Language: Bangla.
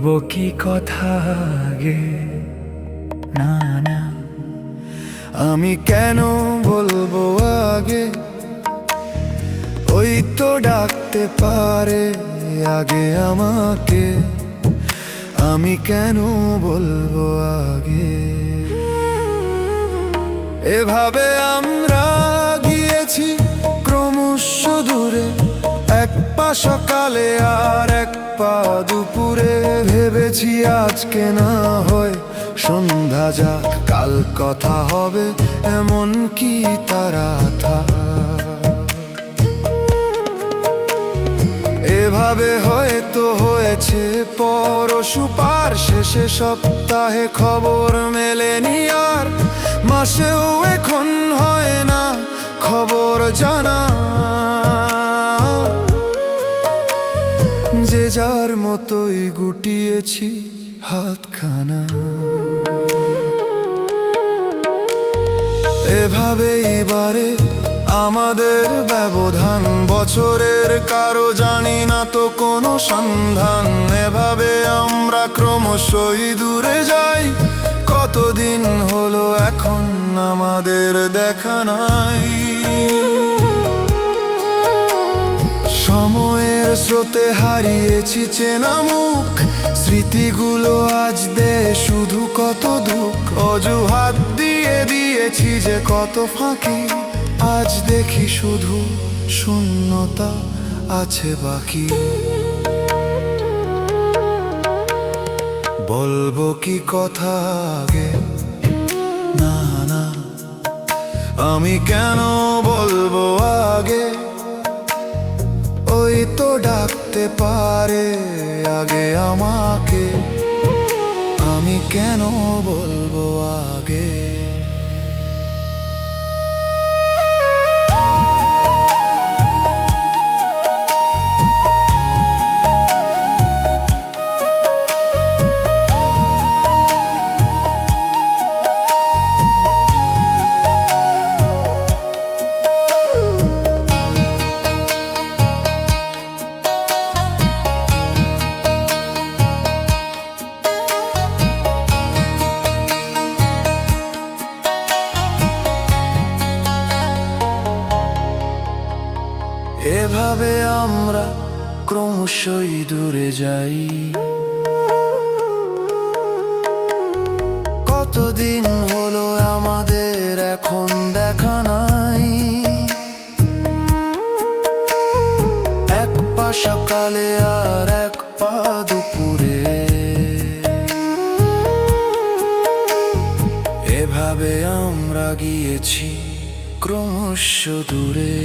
বলবো কি কথা আগে, না না আমি কেন বলবো আগে, ওই তো ডাকতে পারে আগে আমাকে, আমি কেন বলবো আগে। এভাবে আমরা গিয়েছি ক্রমশ দূরে, এক পা সকালে আর এক পা দুপুরে। ভেবেছি আজকে না হয় সন্ধ্যা যাক, কাল কথা হবে এমন কি তারা থা। এভাবে হয়তো হয়েছে পরশু পার, শেষে সপ্তাহে খবর মেলেনি আর, মাসেও এখন হয় না খবর জানা। যে যার মতোই গুটিয়েছি হাতখানা। এভাবেই বারে আমাদের ব্যবধান, বছরের কারো জানি না তো কোনো সন্ধান। এভাবে আমরা ক্রমশই দূরে যাই, কতদিন হলো এখন আমাদের দেখা নাই। সময়ের স্রোতে হারিয়েছি চেনা মুখ, স্মৃতিগুলো আজ দে শুধু কত দুঃখ। অজুহাত দিয়ে দিয়েছি যে কত ফাঁকি, আজ দেখি শুধু শূন্যতা আছে বাকি। বলবো কি কথা আগে, না না আমি কেন বলবো আগে, ওই তো ডাকতে পারে আগে আমাকে, আমি কেন বলবো আগে। এভাবে আমরা ক্রমশই দূরে যাই, কতদিন হলো আমাদের এখন দেখা নাই। এক পা সকালে আর এক পা দুপুরে, এভাবে আমরা গিয়েছি ক্রমশ দূরে।